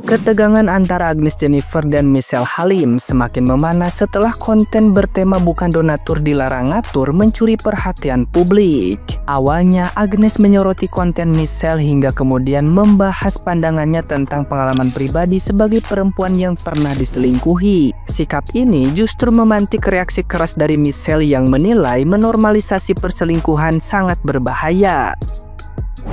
Ketegangan antara Agnes Jennifer dan Michelle Halim semakin memanas setelah konten bertema bukan donatur dilarang ngatur mencuri perhatian publik. Awalnya Agnes menyoroti konten Michelle hingga kemudian membahas pandangannya tentang pengalaman pribadi sebagai perempuan yang pernah diselingkuhi. Sikap ini justru memantik reaksi keras dari Michelle yang menilai menormalisasi perselingkuhan sangat berbahaya.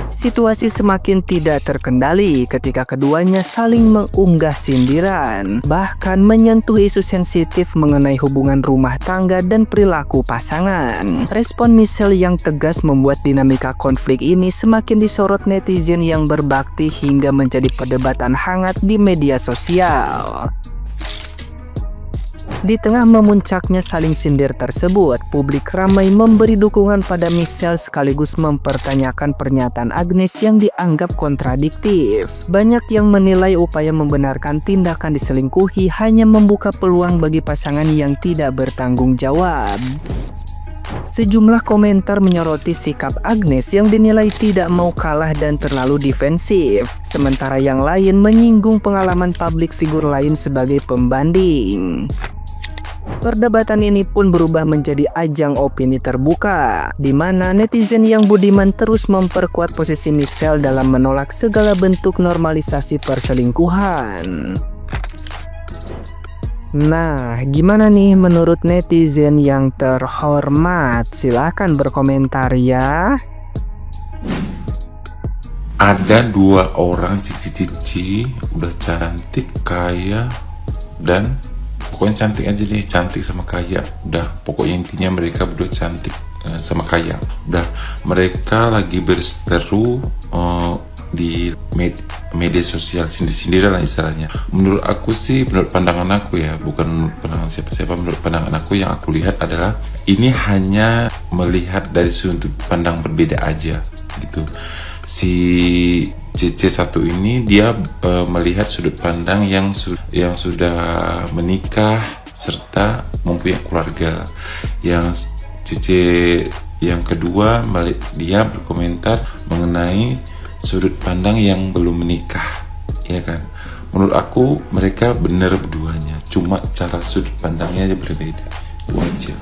Situasi semakin tidak terkendali ketika keduanya saling mengunggah sindiran, bahkan menyentuh isu sensitif mengenai hubungan rumah tangga dan perilaku pasangan. Respon Michelle yang tegas membuat dinamika konflik ini semakin disorot netizen yang berbakti hingga menjadi perdebatan hangat di media sosial. Di tengah memuncaknya saling sindir tersebut, publik ramai memberi dukungan pada Michelle sekaligus mempertanyakan pernyataan Agnes yang dianggap kontradiktif. Banyak yang menilai upaya membenarkan tindakan diselingkuhi hanya membuka peluang bagi pasangan yang tidak bertanggung jawab. Sejumlah komentar menyoroti sikap Agnes yang dinilai tidak mau kalah dan terlalu defensif, sementara yang lain menyinggung pengalaman publik figur lain sebagai pembanding. Perdebatan ini pun berubah menjadi ajang opini terbuka, di mana netizen yang budiman terus memperkuat posisi Michelle dalam menolak segala bentuk normalisasi perselingkuhan. Nah, gimana nih menurut netizen yang terhormat? Silahkan berkomentar ya. Ada 2 orang cici-cici, udah cantik, kaya, dan pokoknya cantik aja deh, cantik sama kaya. Udah, pokoknya intinya mereka berdua cantik sama kaya. Udah, mereka lagi berseteru di media sosial, sindir-sindiran lah istilahnya. Menurut aku sih, menurut pandangan aku ya, bukan menurut pandangan siapa-siapa, menurut pandangan aku yang aku lihat adalah ini hanya melihat dari sudut pandang berbeda aja gitu. Si CC1 ini dia melihat sudut pandang yang sudah menikah serta mempunyai keluarga. Yang CC yang kedua dia berkomentar mengenai sudut pandang yang belum menikah, ya kan? Menurut aku mereka benar berduanya, cuma cara sudut pandangnya aja berbeda. Itu aja.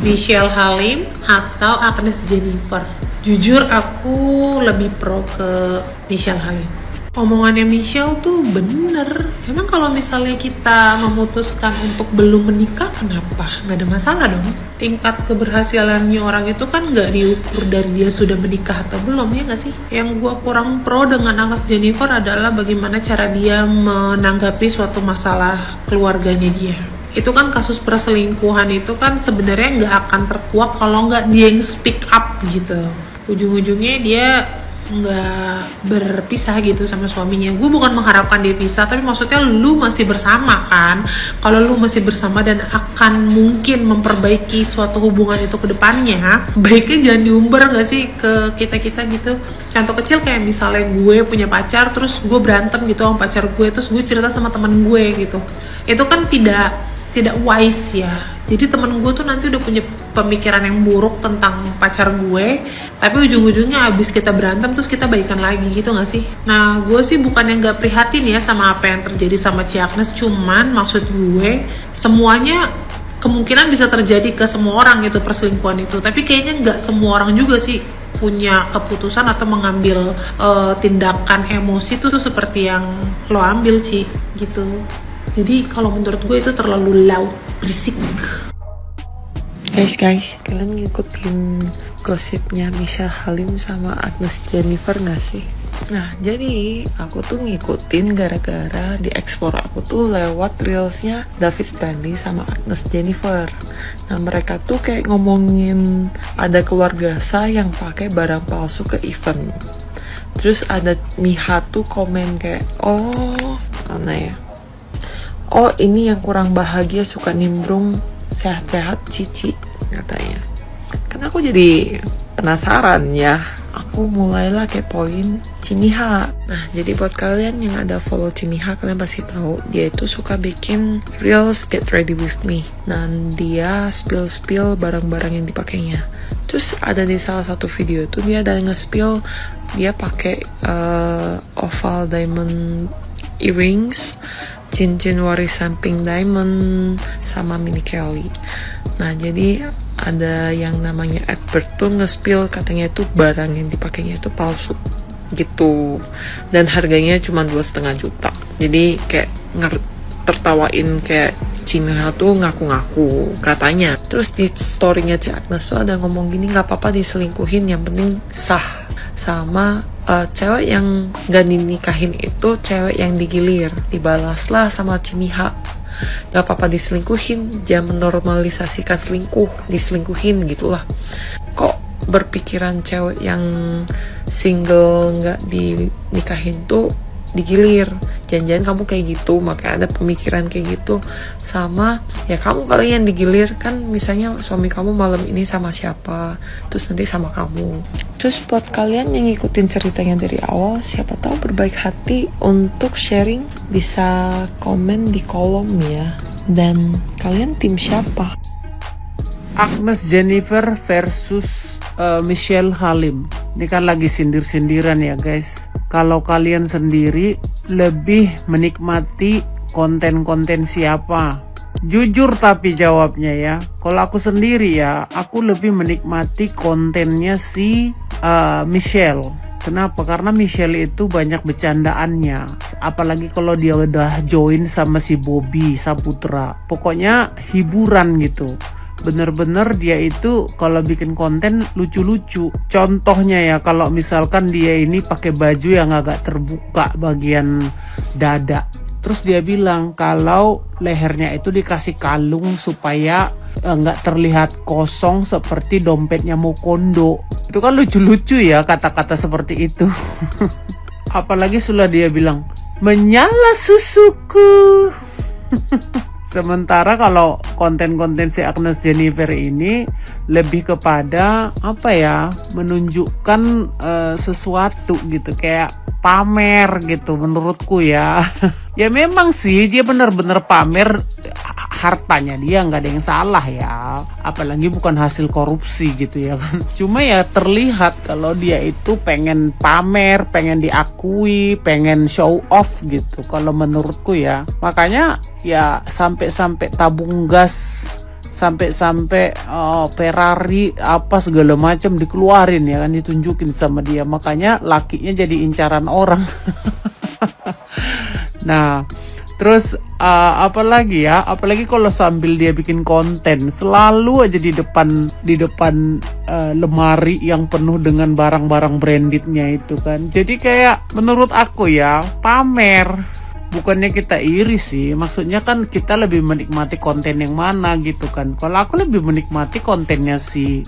Michelle Halim atau Agnes Jennifer? Jujur aku lebih pro ke Michelle Halim. Omongannya Michelle tuh bener. Emang kalau misalnya kita memutuskan untuk belum menikah, kenapa? Nggak ada masalah dong. Tingkat keberhasilannya orang itu kan nggak diukur dari dia sudah menikah atau belum, ya nggak sih? Yang gue kurang pro dengan Agnes Jennifer adalah bagaimana cara dia menanggapi suatu masalah keluarganya dia. Itu kan kasus perselingkuhan itu kan sebenarnya nggak akan terkuak kalau nggak dia yang speak up gitu. Ujung-ujungnya dia nggak berpisah gitu sama suaminya. Gue bukan mengharapkan dia pisah, tapi maksudnya lu masih bersama kan. Kalau lu masih bersama dan akan mungkin memperbaiki suatu hubungan itu ke depannya, baiknya jangan diumbar gak sih ke kita-kita gitu. Contoh kecil kayak misalnya gue punya pacar, terus gue berantem gitu sama pacar gue, terus gue cerita sama temen gue gitu. Itu kan tidak wise ya. Jadi temen gue tuh nanti udah punya pemikiran yang buruk tentang pacar gue, tapi ujung-ujungnya abis kita berantem terus kita baikan lagi gitu gak sih? Nah, gue sih bukan yang gak prihatin ya sama apa yang terjadi sama Ci Agnes, cuman maksud gue semuanya kemungkinan bisa terjadi ke semua orang gitu, perselingkuhan itu. Tapi kayaknya gak semua orang juga sih punya keputusan atau mengambil tindakan emosi tuh seperti yang lo ambil Ci gitu. Jadi kalau menurut gue itu terlalu loud, berisik. Guys, kalian ngikutin gosipnya Michelle Halim sama Agnes Jennifer gak sih? Nah, jadi aku tuh ngikutin gara-gara di explore aku tuh lewat reelsnya David Stanley sama Agnes Jennifer. Nah, mereka tuh kayak ngomongin ada keluarga saya yang pakai barang palsu ke event. Terus ada Miha tuh komen kayak, oh, mana ya? Oh, ini yang kurang bahagia suka nimbrung, sehat-sehat Cici, katanya. Kan aku jadi penasaran ya. Aku mulailah kepoin Cimiha. Nah, jadi buat kalian yang ada follow Cimiha, kalian pasti tahu dia itu suka bikin reels get ready with me. Dan dia spill barang-barang yang dipakainya. Terus ada di salah satu video tuh dia ada nge-spill dia pakai oval diamond earrings, cincin warisan pink diamond, sama mini Kelly. Nah jadi ada yang namanya Edward tuh nge-spill katanya itu barang yang dipakainya itu palsu gitu, dan harganya cuma 2,5 juta. Jadi kayak tertawain kayak Cina tuh ngaku-ngaku katanya. Terus di storynya Ci Agnes tuh ada ngomong gini, nggak apa-apa diselingkuhin, yang penting sah. Sama cewek yang gak dinikahin itu cewek yang digilir. Dibalaslah sama Cimiha, gak apa-apa diselingkuhin, jangan menormalisasikan selingkuh, diselingkuhin gitulah. Kok berpikiran cewek yang single gak dinikahin tuh digilir, jangan-jangan kamu kayak gitu, makanya ada pemikiran kayak gitu. Sama ya kamu kali yang digilir kan, misalnya suami kamu malam ini sama siapa, terus nanti sama kamu. Terus buat kalian yang ngikutin ceritanya dari awal, siapa tahu berbaik hati untuk sharing, bisa komen di kolom ya. Dan kalian tim siapa? Agnes Jennifer versus Michelle Halim. Ini kan lagi sindir-sindiran ya guys. Kalau kalian sendiri lebih menikmati konten-konten siapa? Jujur tapi jawabnya ya. Kalau aku sendiri ya, aku lebih menikmati kontennya si Michelle. Kenapa? Karena Michelle itu banyak bercandaannya. Apalagi kalau dia udah join sama si Bobby Saputra. Pokoknya hiburan gitu. Bener-bener dia itu kalau bikin konten lucu-lucu. Contohnya ya, kalau misalkan dia ini pakai baju yang agak terbuka bagian dada, terus dia bilang kalau lehernya itu dikasih kalung supaya nggak terlihat kosong seperti dompetnya Mokondo. Itu kan lucu-lucu ya kata-kata seperti itu. Apalagi sudah dia bilang menyala susuku. Sementara kalau konten-konten si Agnes Jennifer ini lebih kepada apa ya, menunjukkan sesuatu gitu, kayak pamer gitu menurutku ya. Ya memang sih dia bener-bener pamer hartanya, dia nggak ada yang salah ya, apalagi bukan hasil korupsi gitu ya kan. Cuma ya terlihat kalau dia itu pengen pamer, pengen diakui, pengen show off gitu kalau menurutku ya. Makanya ya sampai tabung gas, sampai Ferrari apa segala macam dikeluarin ya kan, ditunjukin sama dia. Makanya lakinya jadi incaran orang. Nah terus apalagi kalau sambil dia bikin konten selalu aja di depan lemari yang penuh dengan barang-barang brandednya itu kan. Jadi kayak menurut aku ya pamer. Bukannya kita iri sih, maksudnya kan kita lebih menikmati konten yang mana gitu kan. Kalau aku lebih menikmati kontennya si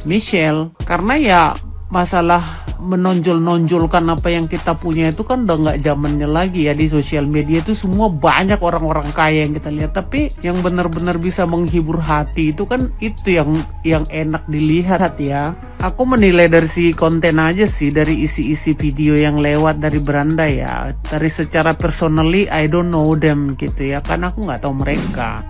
Michelle, karena ya masalah menonjolkan apa yang kita punya itu kan udah nggak zamannya lagi ya. Di sosial media itu semua banyak orang-orang kaya yang kita lihat, tapi yang benar-benar bisa menghibur hati itu kan itu yang enak dilihat ya. Aku menilai dari si konten aja sih, dari isi-isi video yang lewat dari beranda ya. Dari secara personally I don't know them gitu ya, kan aku nggak tahu mereka.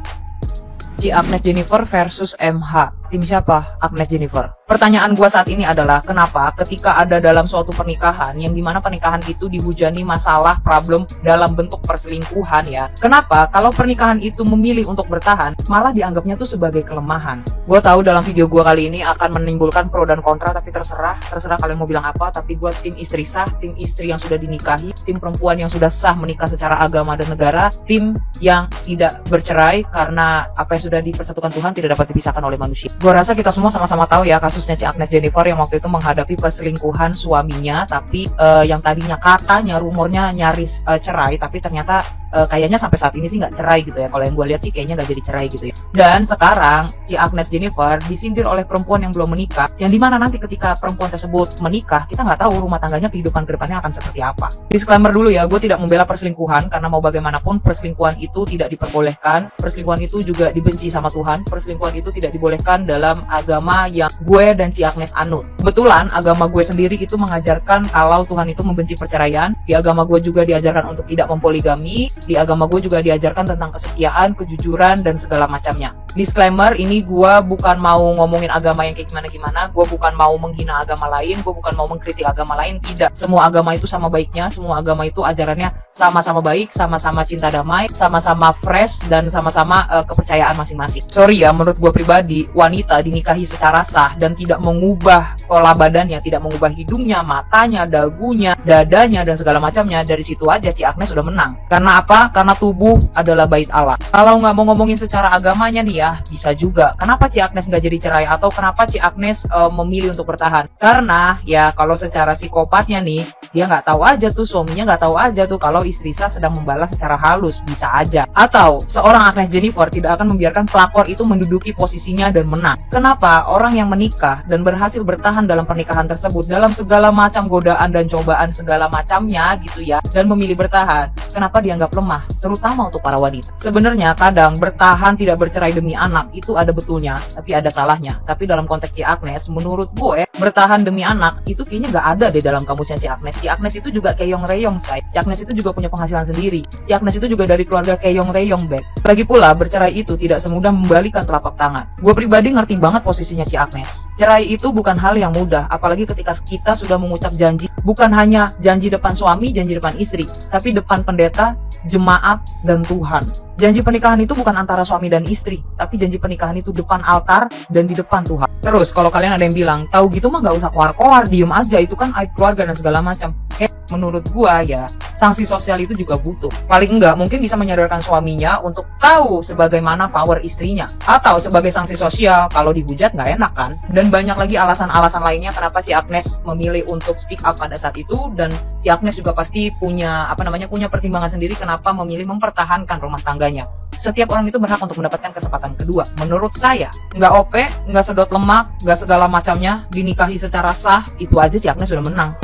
Ci Agnes Jennifer versus MH. Tim siapa? Agnes Jennifer. Pertanyaan gua saat ini adalah kenapa ketika ada dalam suatu pernikahan yang dimana pernikahan itu dihujani masalah problem dalam bentuk perselingkuhan ya, kenapa kalau pernikahan itu memilih untuk bertahan malah dianggapnya tuh sebagai kelemahan? Gua tahu dalam video gua kali ini akan menimbulkan pro dan kontra, tapi terserah kalian mau bilang apa. Tapi gua tim istri sah, tim istri yang sudah dinikahi, tim perempuan yang sudah sah menikah secara agama dan negara, tim yang tidak bercerai karena apa yang sudah dipersatukan Tuhan tidak dapat dipisahkan oleh manusia. Gue rasa kita semua sama-sama tahu ya kasusnya Ci Agnes Jennifer yang waktu itu menghadapi perselingkuhan suaminya, tapi yang tadinya katanya rumornya nyaris cerai, tapi ternyata kayaknya sampai saat ini sih nggak cerai gitu ya. Kalau yang gue lihat sih kayaknya nggak jadi cerai gitu ya. Dan sekarang Ci Agnes Jennifer disindir oleh perempuan yang belum menikah, yang dimana nanti ketika perempuan tersebut menikah, kita nggak tahu rumah tangganya, kehidupan kedepannya akan seperti apa. Disclaimer dulu ya, gue tidak membela perselingkuhan, karena mau bagaimanapun perselingkuhan itu tidak diperbolehkan, perselingkuhan itu juga dibenci sama Tuhan, perselingkuhan itu tidak dibolehkan dalam agama yang gue dan Ci Agnes anut. Kebetulan agama gue sendiri itu mengajarkan kalau Tuhan itu membenci perceraian. Di agama gue juga diajarkan untuk tidak mempoligami. Di agama gue juga diajarkan tentang kesetiaan, kejujuran, dan segala macamnya. Disclaimer, ini gue bukan mau ngomongin agama yang kayak gimana-gimana, gue bukan mau menghina agama lain, gue bukan mau mengkritik agama lain, tidak. Semua agama itu sama baiknya, semua agama itu ajarannya sama-sama baik, sama-sama cinta damai, sama-sama fresh, dan sama-sama kepercayaan masing-masing. Sorry ya, menurut gue pribadi, wanita dinikahi secara sah dan tidak mengubah pola badannya, tidak mengubah hidungnya, matanya, dagunya, dadanya, dan segala macamnya, dari situ aja Ci Agnes sudah menang. Karena apa? Karena tubuh adalah bait Allah. Kalau nggak mau ngomongin secara agamanya nih ya, bisa juga. Kenapa Ci Agnes nggak jadi cerai, atau kenapa Ci Agnes memilih untuk bertahan? Karena ya kalau secara psikopatnya nih, dia nggak tahu aja tuh, suaminya nggak tahu aja tuh kalau istri sah sedang membalas secara halus, bisa aja. Atau seorang Agnes Jennifer tidak akan membiarkan pelakor itu menduduki posisinya dan menang. Kenapa? Orang yang menikah dan berhasil bertahan dalam pernikahan tersebut, dalam segala macam godaan dan cobaan segala macamnya gitu ya, dan memilih bertahan, kenapa dianggap lemah? Terutama untuk para wanita. Sebenarnya kadang bertahan tidak bercerai demi anak itu ada betulnya, tapi ada salahnya. Tapi dalam konteks Ci Agnes, menurut gue bertahan demi anak itu kayaknya nggak ada deh dalam kamusnya Ci Agnes. Ci Agnes itu juga keyong reyong say. Ci Agnes itu juga punya penghasilan sendiri. Ci Agnes itu juga dari keluarga keyong reyong bek. Lagi pula bercerai itu tidak semudah membalikan telapak tangan. Gue pribadi ngerti banget posisinya Ci Agnes. Cerai itu bukan hal yang mudah, apalagi ketika kita sudah mengucap janji, bukan hanya janji depan suami, janji depan istri, tapi depan pendeta, jemaat, dan Tuhan. Janji pernikahan itu bukan antara suami dan istri, tapi janji pernikahan itu depan altar dan di depan Tuhan. Terus kalau kalian ada yang bilang, tahu gitu mah gak usah keluar-keluar, diem aja, itu kan aib keluarga dan segala macam. Menurut gua ya, sanksi sosial itu juga butuh. Paling enggak mungkin bisa menyadarkan suaminya untuk tahu sebagaimana power istrinya. Atau sebagai sanksi sosial, kalau dihujat nggak enak kan. Dan banyak lagi alasan-alasan lainnya kenapa Ci Agnes memilih untuk speak up pada saat itu. Dan Ci Agnes juga pasti punya punya pertimbangan sendiri kenapa memilih mempertahankan rumah tangganya. Setiap orang itu berhak untuk mendapatkan kesempatan kedua. Menurut saya, nggak OP, nggak sedot lemak, nggak segala macamnya, dinikahi secara sah, itu aja Ci Agnes sudah menang.